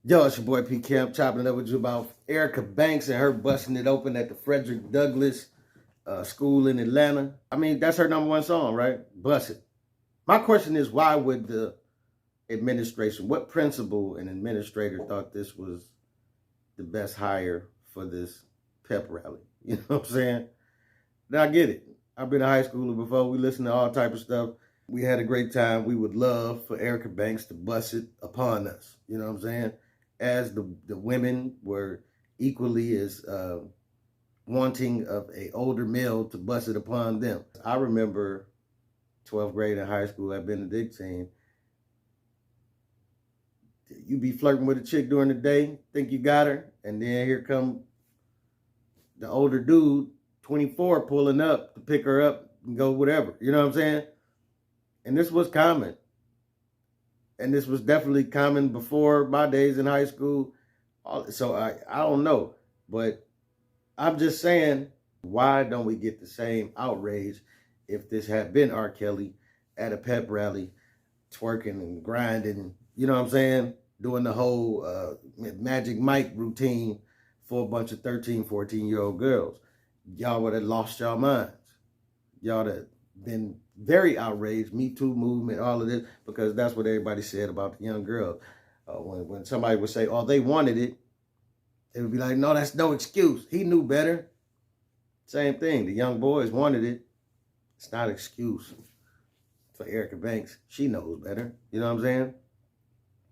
Yo, it's your boy P. Camp chopping it up with you about Erica Banks and her busting it open at the Frederick Douglass School in Atlanta. I mean, that's her number one song, right? Bust it. My question is, why would the administration, what principal and administrator thought this was the best hire for this pep rally? You know what I'm saying? Now, I get it. I've been a high schooler before. We listen to all type of stuff. We had a great time. We would love for Erica Banks to bust it upon us. You know what I'm saying? As the women were equally as wanting of a older male to bust it upon them. I remember 12th grade in high school at Benedictine. You be flirting with a chick during the day, think you got her, and then here come the older dude, 24, pulling up to pick her up and go whatever. You know what I'm saying? And this was common. And this was definitely common before my days in high school. So I don't know. But I'm just saying, why don't we get the same outrage if this had been R. Kelly at a pep rally, twerking and grinding, you know what I'm saying? Doing the whole Magic Mike routine for a bunch of 13, 14-year-old girls. Y'all would have lost y'all minds. Y'all would have been very outraged, Me Too movement, all of this, because that's what everybody said about the young girl. When somebody would say, oh, they wanted it, it would be like, no, that's no excuse. He knew better. Same thing. The young boys wanted it. It's not an excuse for Erica Banks. She knows better. You know what I'm saying?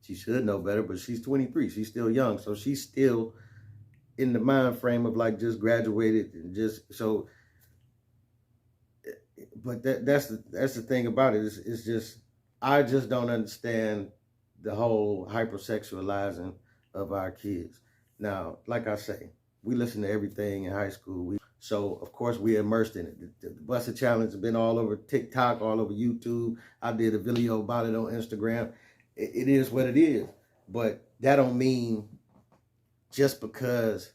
She should know better, but she's 23. She's still young. So she's still in the mind frame of like just graduated and just so. But that's the thing about it. It's just, I just don't understand the whole hypersexualizing of our kids. Now, like I say, we listen to everything in high school. So, of course, we're immersed in it. The Busted Challenge has been all over TikTok, all over YouTube. I did a video about it on Instagram. It is what it is. But that don't mean just because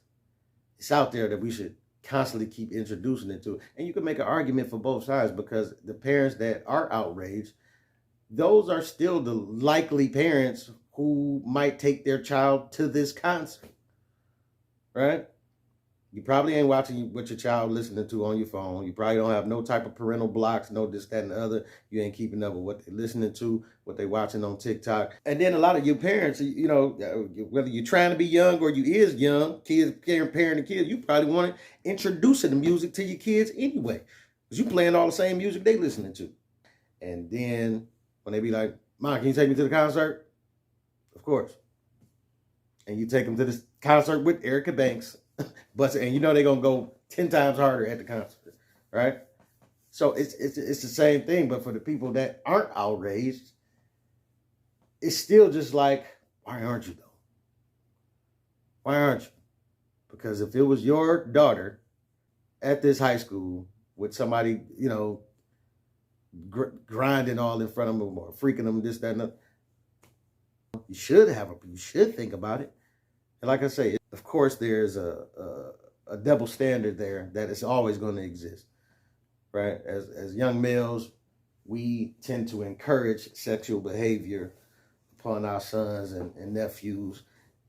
it's out there that we should constantly keep introducing it to it. And you can make an argument for both sides, because the parents that are outraged, those are still the likely parents who might take their child to this concert, right? You probably ain't watching what your child listening to on your phone. You probably don't have no type of parental blocks, no this, that, and the other. You ain't keeping up with what they're listening to, what they're watching on TikTok. And then a lot of your parents, you know, whether you're trying to be young or you is young, kids, parenting kids, you probably want to introduce the music to your kids anyway, because you playing all the same music they listening to. And then when they be like, Mom, can you take me to the concert? Of course. And you take them to this concert with Erica Banks. And you know they're gonna go 10 times harder at the concert, right? So it's the same thing, but for the people that aren't outraged, it's still just like, why aren't you though? Why aren't you? Because if it was your daughter at this high school with somebody, you know, grinding all in front of them or freaking them, this, that, and that, you should think about it. And like I say, of course, there's a double standard there that is always going to exist, right? As young males, we tend to encourage sexual behavior upon our sons and nephews,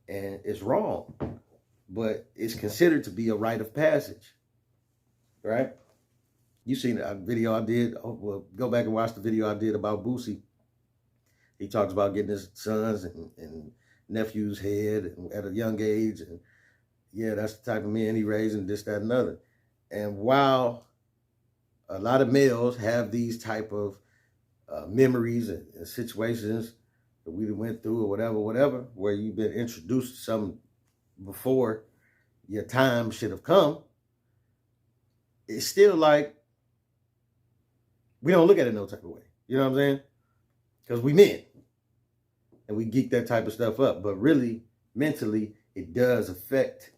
and it's wrong, but it's considered to be a rite of passage, right? You seen a video I did. Well, go back and watch the video I did about Boosie. He talks about getting his sons and nephew's head at a young age, and yeah, that's the type of man he raised, and this, that, and other. And while a lot of males have these type of memories and situations that we went through or whatever, where you've been introduced to something before your time should have come, it's still like we don't look at it no type of way. You know what I'm saying? Because we men. And we geek that type of stuff up. But really, mentally, it does affect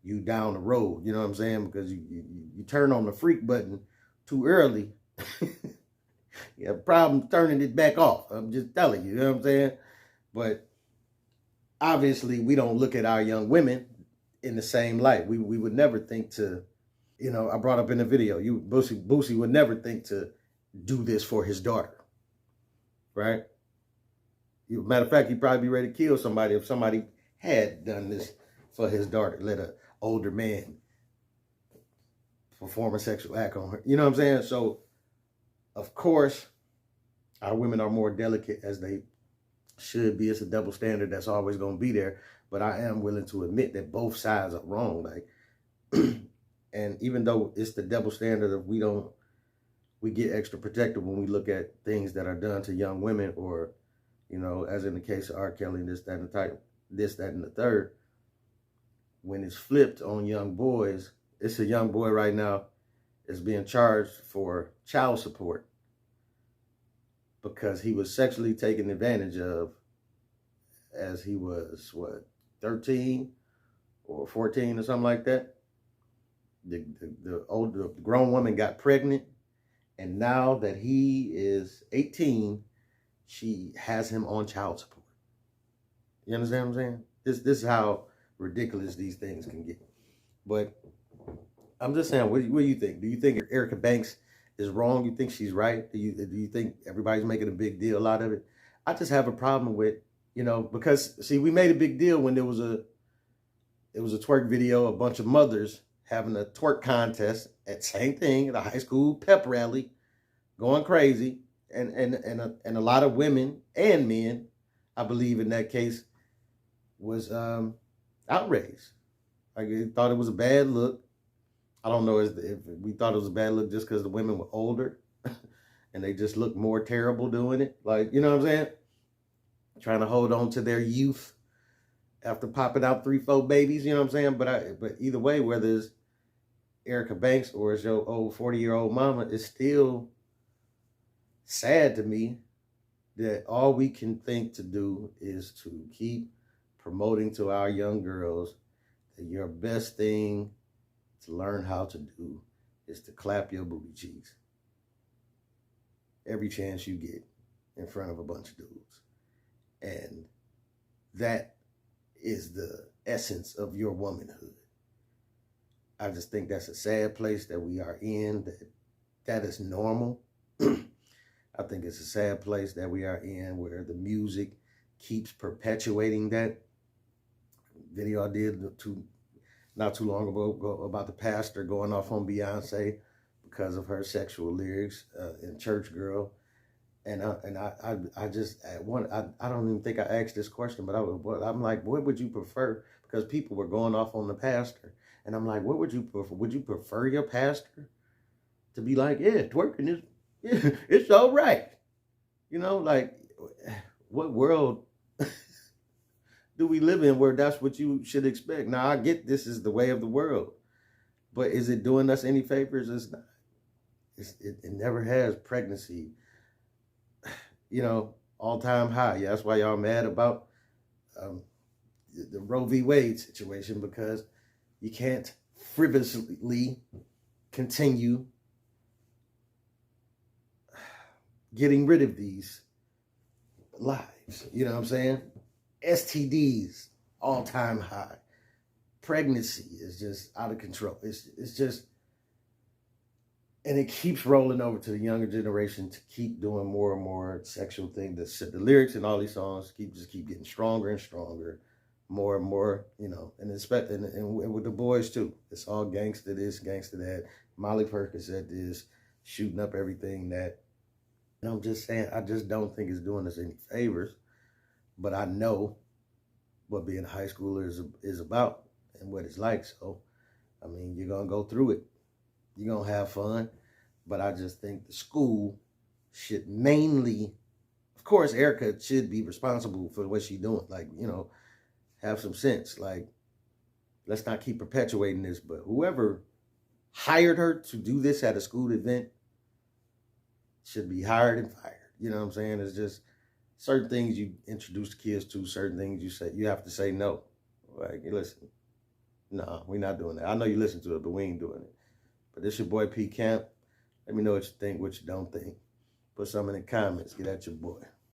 you down the road. You know what I'm saying? Because you turn on the freak button too early. You have a problem turning it back off. I'm just telling you. You know what I'm saying? But obviously, we don't look at our young women in the same light. We would never think to, you know, I brought up in the video, Boosie would never think to do this for his daughter. Right? Matter of fact, he'd probably be ready to kill somebody if somebody had done this for his daughter, let an older man perform a sexual act on her. You know what I'm saying? So, of course, our women are more delicate as they should be. It's a double standard that's always going to be there. But I am willing to admit that both sides are wrong. Like, and even though it's the double standard of we get extra protective when we look at things that are done to young women, or, you know, as in the case of R. Kelly, this, that, and the third. When it's flipped on young boys, it's a young boy right now is being charged for child support because he was sexually taken advantage of as he was, 13 or 14 or something like that. The grown woman got pregnant, and now that he is 18, she has him on child support. You understand what I'm saying? This is how ridiculous these things can get. But I'm just saying, what do you think? Do you think Erica Banks is wrong? You think she's right? Do you think everybody's making a big deal out of it? I just have a problem with, you know, because see, we made a big deal when it was a twerk video, a bunch of mothers having a twerk contest at same thing at a high school pep rally, going crazy, and a lot of women and men, I believe in that case, was outraged. Like, they thought it was a bad look. I don't know if we thought it was a bad look just because the women were older and they just looked more terrible doing it. Like, you know what I'm saying? Trying to hold on to their youth after popping out 3-4 babies, you know what I'm saying? But either way, whether it's Erica Banks or it's your old 40-year-old mama, it's still sad to me that all we can think to do is to keep promoting to our young girls that your best thing to learn how to do is to clap your booty cheeks every chance you get in front of a bunch of dudes. And that is the essence of your womanhood. I just think that's a sad place that we are in, that is normal. I think it's a sad place that we are in where the music keeps perpetuating that. Video I did not too long ago about the pastor going off on Beyonce because of her sexual lyrics in Church Girl. And I just, I don't even think I asked this question, but I'm like, what would you prefer? Because people were going off on the pastor. And I'm like, what would you prefer? Would you prefer your pastor to be like, yeah, twerking is, yeah, it's all right? You know, like, what world do we live in where that's what you should expect? Now, I get this is the way of the world, but is it doing us any favors? It's not. It never has. Pregnancy, you know, all-time high. Yeah, that's why y'all mad about the Roe v. Wade situation, because you can't frivolously continue getting rid of these lives. You know what I'm saying? STDs, all-time high. Pregnancy is just out of control. It's just, and it keeps rolling over to the younger generation to keep doing more and more sexual things. The lyrics in all these songs keep getting stronger and stronger, more and more, you know, and with the boys too. It's all gangster this, gangster that. Molly Perkins said this, shooting up everything that. And I'm just saying, I just don't think it's doing us any favors. But I know what being a high schooler is about and what it's like. So, I mean, you're going to go through it. You're going to have fun. But I just think the school should mainly, of course, Erica should be responsible for what she's doing. Like, you know, have some sense. Like, let's not keep perpetuating this. But whoever hired her to do this at a school event should be hired and fired. You know what I'm saying? It's just certain things you introduce the kids to, certain things you have to say no. Like, listen, no, we're not doing that. I know you listen to it, but we ain't doing it. But this your boy P Camp. Let me know what you think, what you don't think. Put some in the comments. Get at your boy.